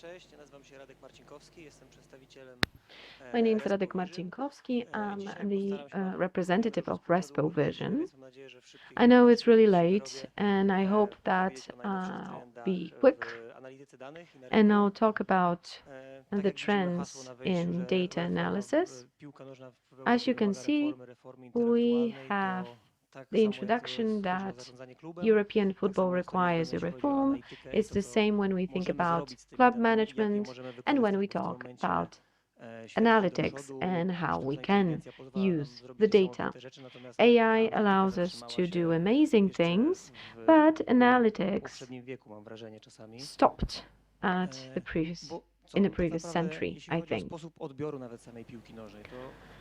Cześć, nazywam się Radek Marcinkowski, jestem przedstawicielem My name is Radek ReSpo.Vision. Marcinkowski. I'm Dzisiaj the postaram się Panu representative troszkę of współprezentować, ReSpo.Vision. więc mam nadzieję, że w szybkich I know słowach it's really się late, wyrobię, and I hope that opowiedzieć o najnowszych trendach be quick, w analityce danych i na and rynku. I'll talk about Tak the jak widzimy hasło na trends wejściu, in że data analysis. piłka nożna w As Europie you can wymaga see, reformy we intelektualnej, have to tak the samo jak introduction chodzi o that zarządzanie klubem, European tak football samo dostaniemy, requires a jeśli chodzi o reform. analitykę i It's to, the co same when we think możemy about zrobić z tymi club danymi, jak je management możemy and when we wykorzystać w tym talk momencie about świat idzie do analytics przodu, and how we sztuczna can inteligencja pozwala nam use zrobić the data. niesamowite rzeczy, natomiast AI analityka allows us zatrzymała to do się amazing jeszcze things, w but analytics poprzednim wieku, mam wrażenie czasami. stopped at the Bo in the co tak previous naprawdę, century, jeśli I chodzi o think. sposób odbioru nawet samej piłki nożnej, to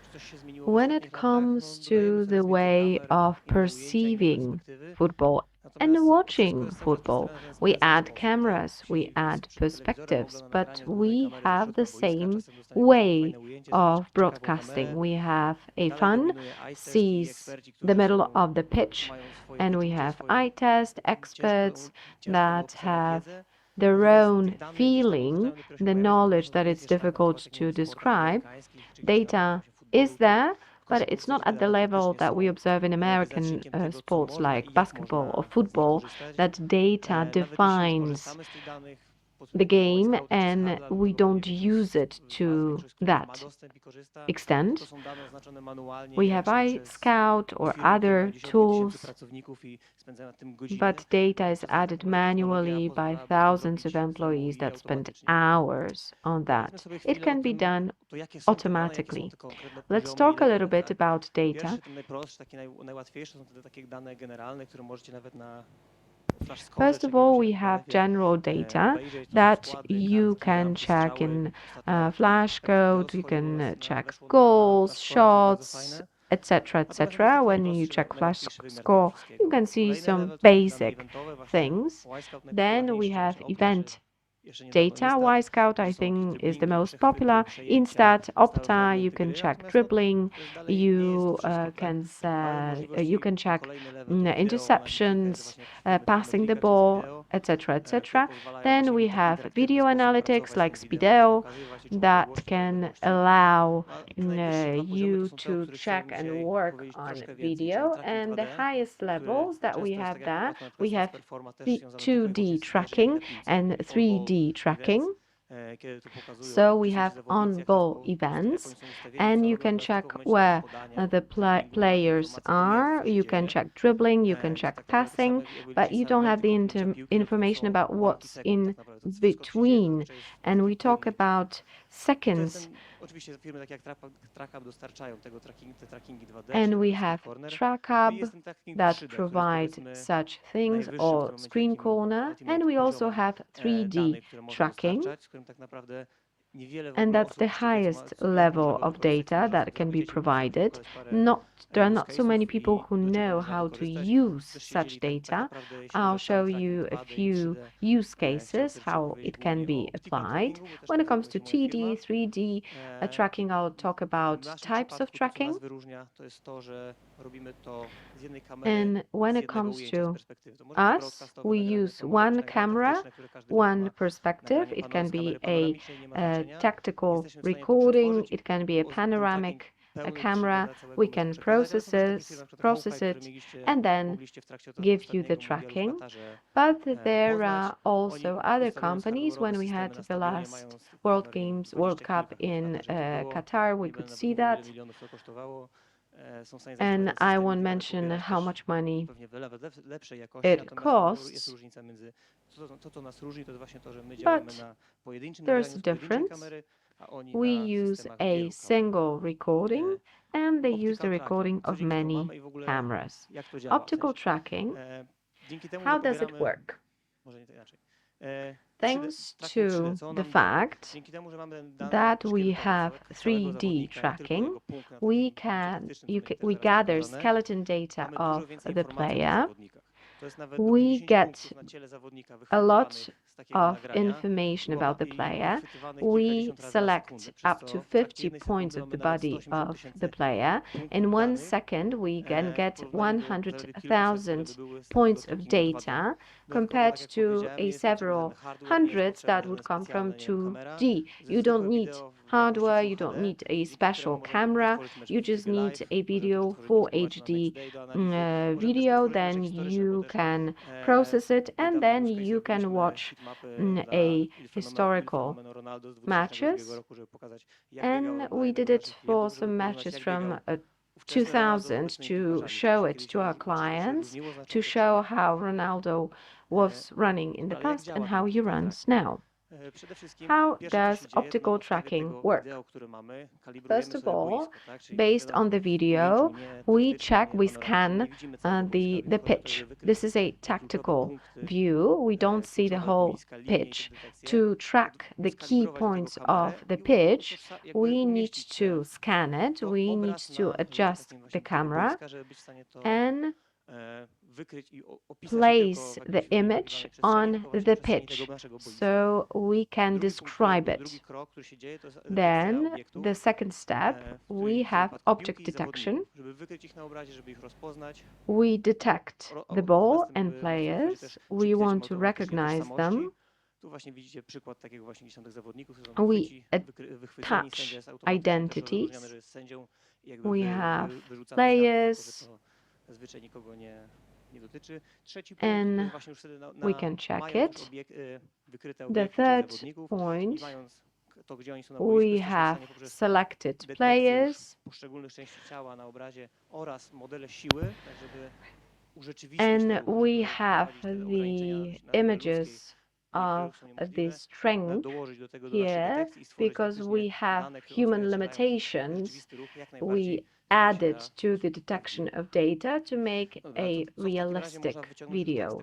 czy coś się zmieniło w When it ostatnich latach? No, comes dodajemy to the coraz więcej way kamer, of inne ujęcia, inne perceiving perspektywy. football and Natomiast to wszystko watching jest cały czas football, przedstawiane w ten we sam add sposób, tak? cameras, we Siedzi add przed telewizorem, perspectives, ogląda but nagranie z głównej we kamery ze have the środka boiska, same czasem dostanie bardzo way fajne ujęcie z jakąś of ciekawą kamerę. broadcasting. We have a Dalej fun, dominuje eye test i sees eksperci, the którzy middle są, of the pitch, mają swoje and we wyczucie, have swoją eye test ciężko, experts ciężko do that opisania have wiedzę. their Natomiast own tych danych gdzieś tam feeling, powtarzają dopiero się the pojawiać knowledge dopiero that w it's wiesz latach. Zobacz, difficult jak nie to wiem, w sportach describe. amerykańskich, czy gdzieś tam, nie Data wiem, w is futbolu, to there, but it's not korzystać z at tych the danych level faktycznie that we są observe in American wyznacznikiem tego, co sports można like i jak basketball or można z nich football, korzystać. that data Nawet jeśli już defines korzystamy z tych danych, the powołaj game skauta czy z and handla lub we kogokolwiek, don't kto use it z Was, to większość z których ma that dostęp i korzysta, to extent. są dane oznaczone manualnie We i have ręcznie przez iScout or firmy, które mają other dziesiątki tysięcy tools, pracowników i spędzają nad tym but godziny. data is Tymczasem tak added naprawdę technologia manually by pozwalałaby to thousands of zrobić w celu employees i that spend automatycznie. hours on Powiedzmy that. sobie It chwilę o can be tym, done to jakie są te dane, jakie są automatically. te konkretne Let's poziomy i talk a little levele, bit tak? about data. Pierwszy, ten najprostszy, taki najłatwiejszy są te takie dane generalne, które możecie nawet na flash score First czy of jakiegoś all, we have database general data obejrzeć. To są that składy, you kartki, can bramki, check strzały. in Ostatnio flash nawet code, you widełko can check weszło na goals, flash score, co jest bardzo shots, fajne. etc., Natomiast to jest etc. taki When you najprostszy, check flash najłatwiejszy wymiar tego score, you wszystkiego. can see Kolejny some level to są dane basic eventowe, właśnie things. Wisecout Then we najpopularniejszy, czy have właśnie Opta, czy event jeszcze niedawno data. Instat, Wisecout, gdzie I są jakieś think, is the driblingi, most przechwyty, popular. przejęcia, Instat, stałe Opta, you fragmenty can gry. check Natomiast no, dribbling. to jest dalej, nie jest to wszystko, tak? Mamy You możliwości, can ten check kolejny level to wideo, analitykę, to interceptions, właśnie jak firmy tworzą passing the metriki przez ball, wideo, etc., które etc. pozwalają Then właśnie we w taki have interaktywny video sposób analytics pracować z like tym wideo, gdzieś Speedo pokazywać i czuwać that odległości, can niepodległości. allow No, a te najwyższe dwa poziomy to you są te, o to których check chciałbym and dzisiaj work powiedzieć on troszkę więcej, czyli video. tracking And the 2D, highest który levels that we często jest have tak jak w there, przypadku na przykład we have Transferforma też the związany tylko i wyłącznie 2D z zdjęciami tracking na piłce, and takie on-ball 3D tracking. events, kiedy tu pokazują So we 10 have zawodnicy, jak on-ball jak oni events, są ustawieni, and co you robią, can natomiast tylko check w momencie where podania, the driblingu nie ma tej players informacji pomiędzy, co are. się You can dzieje, check dribbling, you can gdzie check tak naprawdę te passing, same jakby but linijne you don't have segmenty the kopnięcia piłki, no to information są about ułamki what's sekund in tak naprawdę. To co wszystko tu się dzieje, between. zazwyczaj jest And taki we talk płynnik. about I to jest seconds. ten, oczywiście firmy takie jak TrackUp dostarczają tego te trackingi 2D, And czyli we taki have screen corner. No i TrackUp jest ten tracking that 3D, który jest provide powiedzmy such things, najwyższym w or tym momencie screen takim corner. And ultimate we also poziomem have 3D danych, które można tracking. dostarczać, z którym tak naprawdę niewiele w And ogóle that's osób the jeszcze wie, highest jak level można go of wykorzystać, co data można z that tym can zrobić. be Chcielibyśmy dzisiaj provided. pokazać parę There are use not so many case'ów people i who do czego know można how to wykorzystać, use żebyście wiedzieli such tak data. naprawdę, jeśli chodzi I'll o sam show tracking you a 2D i few 3D. use Chciałem cases, też dzisiaj how powiedzieć it can głównie be o typie applied. trackingu, bo też When it tak comes zajmuje to się moja 2D, firma. 3D tracking, I'll talk W about naszym types of przypadku to, co nas tracking. wyróżnia, to jest to, że robimy to z jednej kamery, And when z it jednego comes ujęcia, z to perspektywy. To może być us, broadcastowe we nagranie, use to może być one nagranie camera, taktyczne, które każdy z nas one ma. perspective. Nagranie It can z be kamery a, panoramicznej nie ma znaczenia. tactical Jesteśmy w stanie to recording, przetworzyć i it can be a ten tracking panoramic pełny camera. dla całego We meczu can przekazać, ale są też takie firmy, na przykład process Hawkeye, które it, and then mogliście w trakcie give you the ostatniego mundialu w tracking. Katarze But there poznać. are also Oni other instalując companies. hardware'owe When we systemy had the nastawienia, last mając World pewnie Games, World 20 Cup kilka, chyba in parę rzeczy było, Qatar, we nie będę could nawet see mówił, ile that. milionów to kosztowało. Są w stanie And zainstalować I systemy won't i dalej mention pobierać how też much money pewnie lepszej jakości, it natomiast no, jest costs, różnica między to, co nas różni, to jest właśnie to, że my działamy but na pojedynczym there's nagraniu a z pojedynczej difference. kamery, a oni We na use systemach a wielu kamer. single recording and they use the Optical tracking. recording Co of dzięki temu many mamy i w ogóle cameras. jak to działa? W Optical sensie, tracking, dzięki temu, że how does it pobieramy, work? może nie to inaczej, 3D, Thanks tracking 3D, to co on the nam daje? fact Dzięki temu, że mamy dane that we szkieletowe have całego 3D zawodnika, nie tylko tracking, jego punkt na takim ujęciu taktycznym, co będzie też we zaraz gather pokazane, skeleton data mamy of dużo więcej the informacji o tych player. zawodnikach. To jest nawet do We 50 get punktów na ciele zawodnika a wychwytywanych lot z of information about the player. We select up to 50 points of the body of the player. In 1 second, we can get 100,000 points of data compared to a several hundreds that would come from 2D. You don't need hardware, you don't need a special camera, you just need a video, full HD video, then you can process it and then you can watch a historical matches. And we did it for some matches from 2000 to show it to our clients, to show how Ronaldo was running in the past and how he runs now. How does optical tracking work? First of all, based on the video, we scan the pitch. This is a tactical view. We don't see the whole pitch. To track the key points of the pitch, we need to scan it. We need to adjust the camera and place the image on the pitch so we can describe it. Then the second step, we have object detection. We detect the ball and players. We want to recognize them. We attach identities. We have players and we can check it. The third point, we have selected players and we have the images of the strength here because we have human limitations. We added to the detection of data to make a realistic video.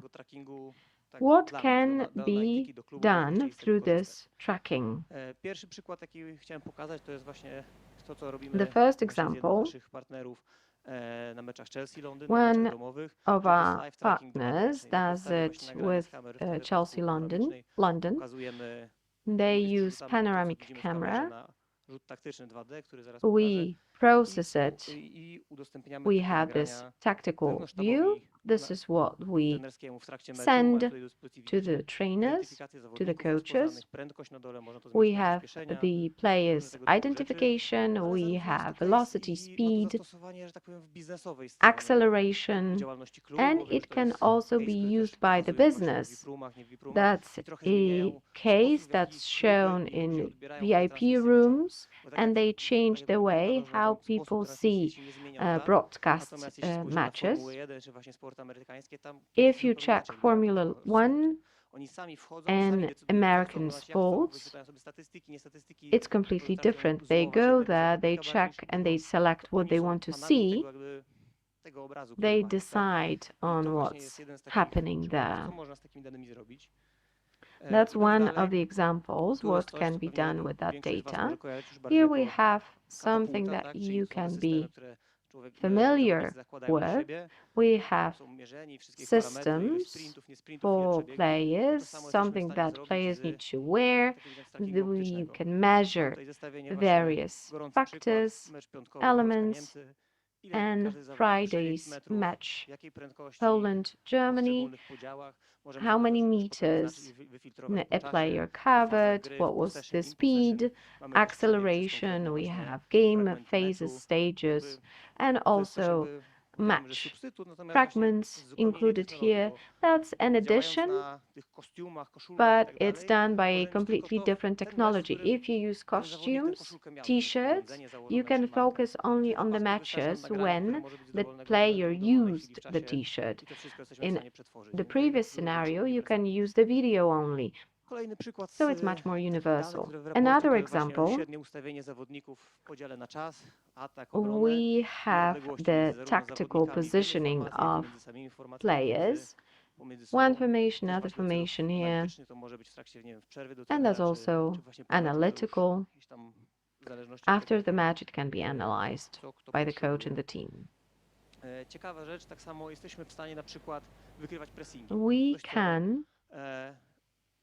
What can be done through this tracking? The first example, one of our partners does it with Chelsea London. They use panoramic camera. We process it. We have this tactical view. This is what we send to the trainers, to the coaches. We have the player's identification, we have velocity, speed, acceleration, and it can also be used by the business. That's a case that's shown in VIP rooms, and they change the way how people see broadcast matches. If you check Formula One and American sports, it's completely different. They go there, they check, and they select what they want to see. They decide on what's happening there. That's one of the examples what can be done with that data. Here we have something that you can be familiar with. We have systems for players, something that players need to wear. We can measure various factors, elements, and Friday's match, Poland, Germany, how many meters a player covered, what was the speed, acceleration, we have game phases, stages, and also match fragments included here. That's an addition, but it's done by a completely different technology. If you use costumes, t-shirts, you can focus only on the matches when the player used the t-shirt. In the previous scenario, you can use the video only. So it's much more universal. Another example, we have the tactical positioning of players. One formation, other formation here. And there's also analytical. After the match, it can be analyzed by the coach and the team. We can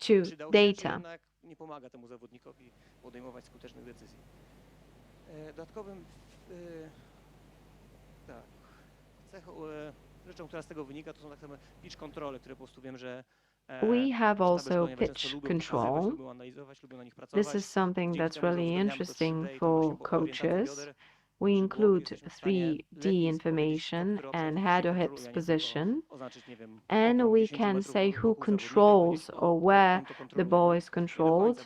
to przydał się, czy data. jednak nie pomaga temu zawodnikowi podejmować skutecznych decyzji. Dodatkowym tak, rzeczą, która z tego wynika, to są tak samo pitch kontrole, które po prostu wiem, że We have also pitch control. This is something that's really interesting for coaches. We include 3D information and head or hips position, and we can say who controls or where the ball is controlled,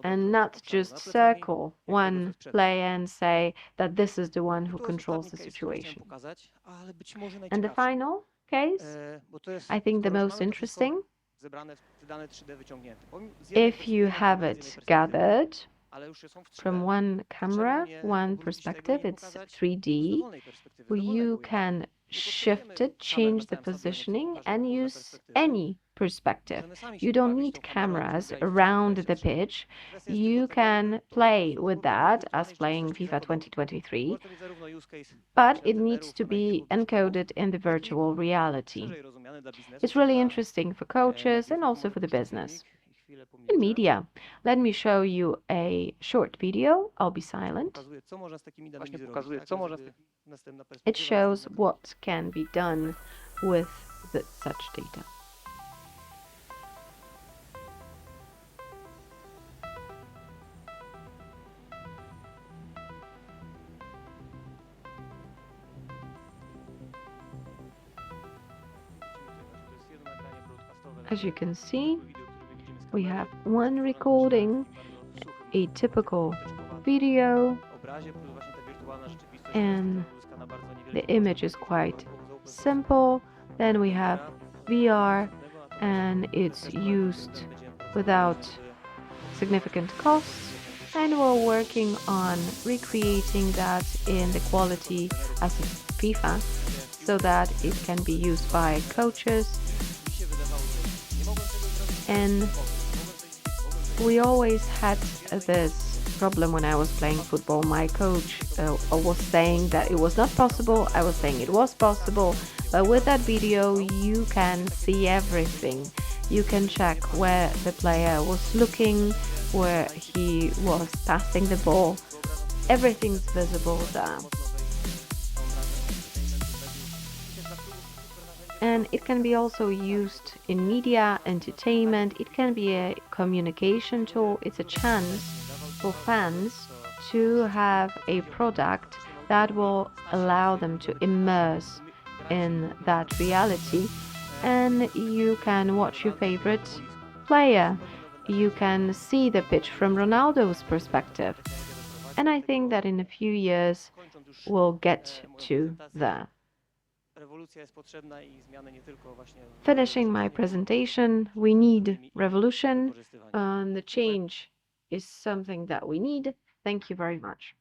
and not just circle one player and say that this is the one who controls the situation. And the final case, I think the most interesting, if you have it gathered from one camera, one perspective, it's 3D, you can shift it, change the positioning, and use any perspective. You don't need cameras around the pitch. You can play with that as playing FIFA 2023, but it needs to be encoded in the virtual reality. It's really interesting for coaches and also for the business. In media, let me show you a short video. I'll be silent. It shows what can be done with such data. As you can see, we have one recording, a typical video, and the image is quite simple. Then we have VR, and it's used without significant costs, and we're working on recreating that in the quality as a FIFA so that it can be used by coaches. And we always had this problem when I was playing football. My coach was saying that it was not possible. I was saying it was possible. But with that video, you can see everything. You can check where the player was looking, where he was passing the ball. Everything's visible there. And it can be also used in media, entertainment. It can be a communication tool. It's a chance for fans to have a product that will allow them to immerse in that reality. And you can watch your favorite player. You can see the pitch from Ronaldo's perspective. And I think that in a few years we'll get to that. Finishing my presentation, we need revolution, and the change is something that we need. Thank you very much.